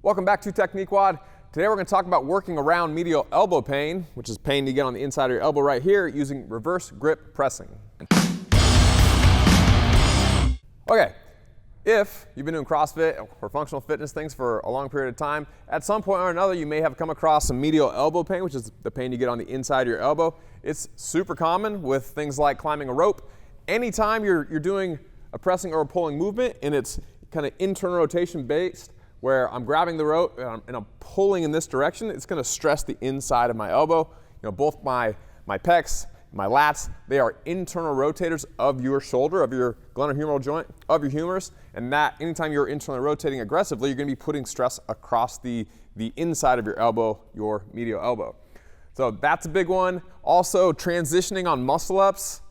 Welcome back to TechniqueWOD. Today we're going to talk about working around medial elbow pain, which is pain you get on the inside of your elbow right here, using reverse grip pressing. Okay, if you've been doing CrossFit or functional fitness things for a long period of time, at some point or another you may have come across some medial elbow pain, which is the pain you get on the inside of your elbow. It's super common with things like climbing a rope. Anytime you're doing a pressing or a pulling movement and it's kind of internal rotation based, where I'm grabbing the rope and I'm pulling in this direction, it's going to stress the inside of my elbow. You know, both my pecs, my lats, they are internal rotators of your shoulder, of your glenohumeral joint, of your humerus, and that anytime you're internally rotating aggressively, you're going to be putting stress across the inside of your elbow, your medial elbow. So that's a big one. Also, transitioning on muscle ups.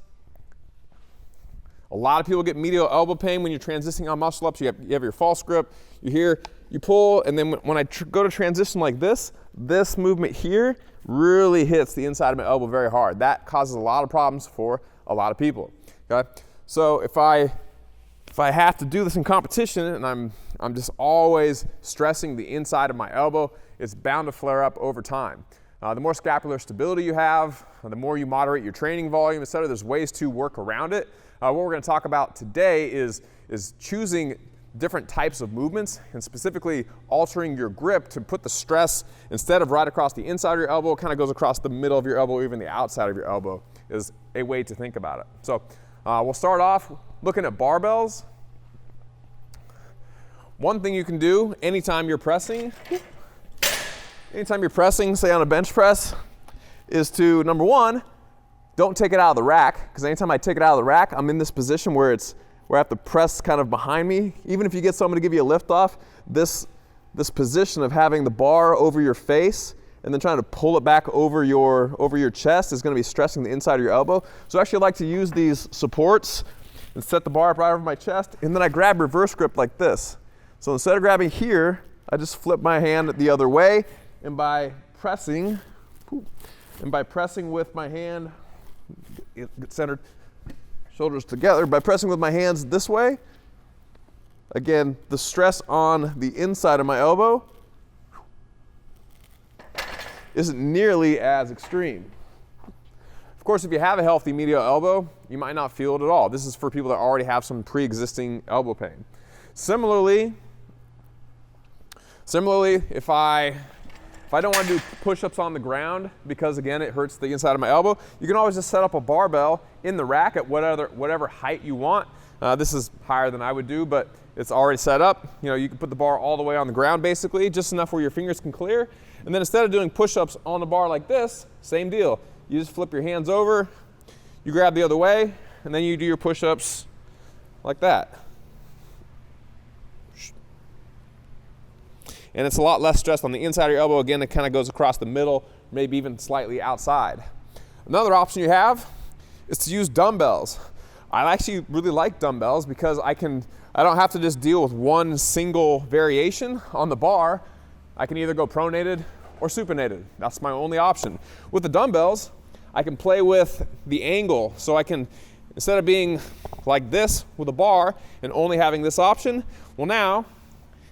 A lot of people get medial elbow pain when you're transitioning on muscle ups. You have your false grip, you're here, you pull, and then when I go to transition like this movement here really hits the inside of my elbow very hard. That causes a lot of problems for a lot of people. Okay? So if I have to do this in competition and I'm just always stressing the inside of my elbow, it's bound to flare up over time. The more scapular stability you have, the more you moderate your training volume, etc. There's ways to work around it. What we're going to talk about today is choosing different types of movements and specifically altering your grip to put the stress, instead of right across the inside of your elbow, it kind of goes across the middle of your elbow, even the outside of your elbow, is a way to think about it. So we'll start off looking at barbells. One thing you can do anytime you're pressing, say on a bench press, is to, number one, don't take it out of the rack, because anytime I take it out of the rack, I'm in this position where I have to press kind of behind me. Even if you get someone to give you a lift off, this position of having the bar over your face and then trying to pull it back over your chest is going to be stressing the inside of your elbow. So I actually like to use these supports and set the bar up right over my chest, and then I grab reverse grip like this. So instead of grabbing here, I just flip my hand the other way, and by pressing with my hand, get centered, shoulders together, by pressing with my hands this way, again, the stress on the inside of my elbow isn't nearly as extreme. Of course, if you have a healthy medial elbow, you might not feel it at all. This is for people that already have some pre-existing elbow pain. Similarly, if I don't want to do push-ups on the ground because, again, it hurts the inside of my elbow, you can always just set up a barbell in the rack at whatever height you want. This is higher than I would do, but it's already set up. You know, you can put the bar all the way on the ground, basically, just enough where your fingers can clear. And then instead of doing push-ups on the bar like this, same deal. You just flip your hands over, you grab the other way, and then you do your push-ups like that. And it's a lot less stress on the inside of your elbow. Again, it kind of goes across the middle, maybe even slightly outside. Another option you have is to use dumbbells. I actually really like dumbbells because I don't have to just deal with one single variation on the bar. I can either go pronated or supinated. That's my only option. With the dumbbells, I can play with the angle. So I can, instead of being like this with a bar and only having this option, well, now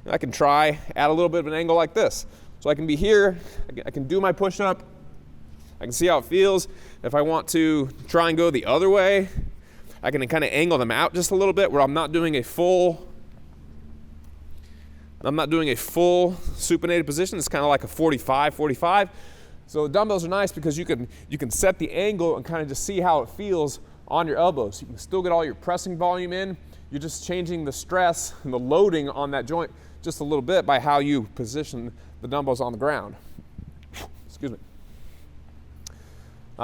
I can add a little bit of an angle like this. So I can be here, I can do my push-up, I can see how it feels. If I want to try and go the other way, I can kind of angle them out just a little bit where I'm not doing a full supinated position. It's kind of like a 45. So the dumbbells are nice because you can set the angle and kind of just see how it feels on your elbows. You can still get all your pressing volume in. You're just changing the stress and the loading on that joint just a little bit by how you position the dumbbells on the ground. Excuse me.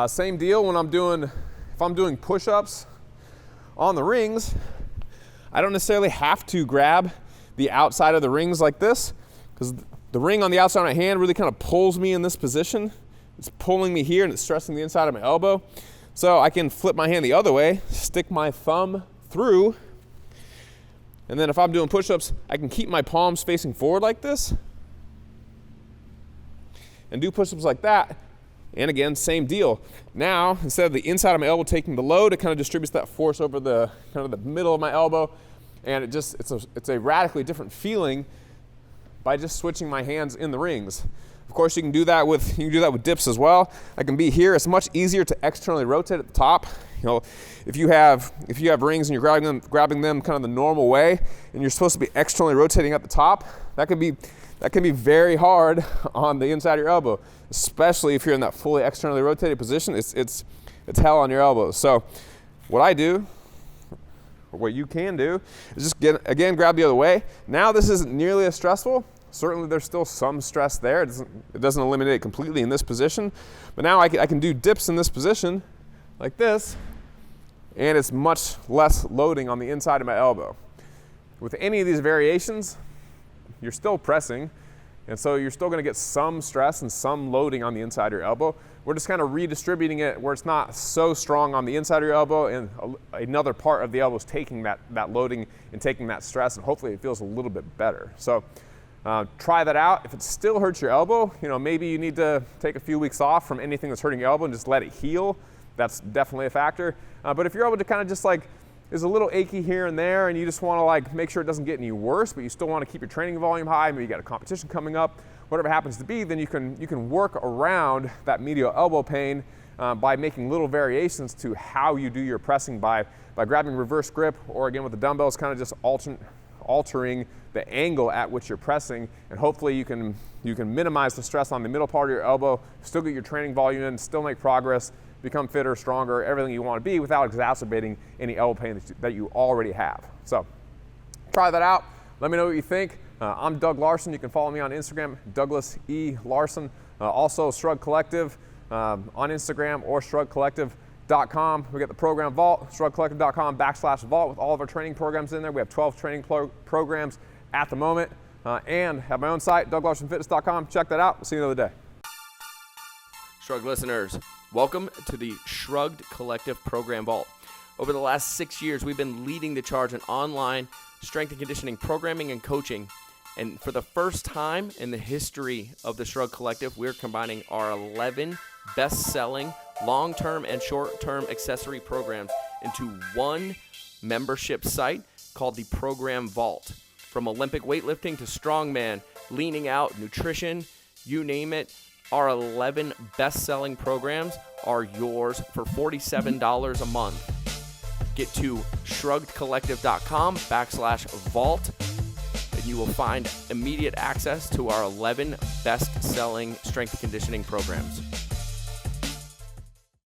Same deal when if I'm doing push-ups on the rings, I don't necessarily have to grab the outside of the rings like this, because the ring on the outside of my hand really kind of pulls me in this position. It's pulling me here and it's stressing the inside of my elbow. So I can flip my hand the other way, stick my thumb through, and then if I'm doing push-ups, I can keep my palms facing forward like this and do push-ups like that. And again, same deal. Now, instead of the inside of my elbow taking the load, it kind of distributes that force over the kind of the middle of my elbow, and it's a radically different feeling by just switching my hands in the rings. Of course, you can do that with dips as well. I can be here. It's much easier to externally rotate at the top. You know, if you have rings and you're grabbing them kind of the normal way, and you're supposed to be externally rotating at the top, that can be very hard on the inside of your elbow, especially if you're in that fully externally rotated position. It's hell on your elbows. So what I do, or what you can do, is just grab the other way. Now this isn't nearly as stressful. Certainly there's still some stress there. It doesn't eliminate it completely in this position, but now I can do dips in this position like this, and it's much less loading on the inside of my elbow. With any of these variations, you're still pressing, and so you're still going to get some stress and some loading on the inside of your elbow. We're just kind of redistributing it where it's not so strong on the inside of your elbow, and another part of the elbow is taking that loading and taking that stress, and hopefully it feels a little bit better. So try that out. If it still hurts your elbow, maybe you need to take a few weeks off from anything that's hurting your elbow and just let it heal. That's definitely a factor. But if you're able to kind of just is a little achy here and there, and you just want to make sure it doesn't get any worse, but you still want to keep your training volume high, maybe you got a competition coming up, whatever it happens to be, then you can work around that medial elbow pain by making little variations to how you do your pressing by grabbing reverse grip, or again with the dumbbells, kind of just altering the angle at which you're pressing, and hopefully you can minimize the stress on the middle part of your elbow, still get your training volume in, still make progress, become fitter, stronger, everything you want to be without exacerbating any elbow pain that you already have. So try that out. Let me know what you think. I'm Doug Larson. You can follow me on Instagram, Douglas E. Larson. Also Shrugged Collective on Instagram, or shruggedcollective.com. We got the program Vault, shruggedcollective.com/vault with all of our training programs in there. We have 12 training programs at the moment, and have my own site, douglarsonfitness.com. Check that out. We'll see you another day. Shrugged listeners, welcome to the Shrugged Collective Program Vault. Over the last 6 years, we've been leading the charge in online strength and conditioning programming and coaching. And for the first time in the history of the Shrugged Collective, we're combining our 11 best-selling long-term and short-term accessory programs into one membership site called the Program Vault. From Olympic weightlifting to strongman, leaning out, nutrition, you name it, our 11 best-selling programs are yours for $47 a month. Get to shruggedcollective.com/vault, and you will find immediate access to our 11 best-selling strength and conditioning programs.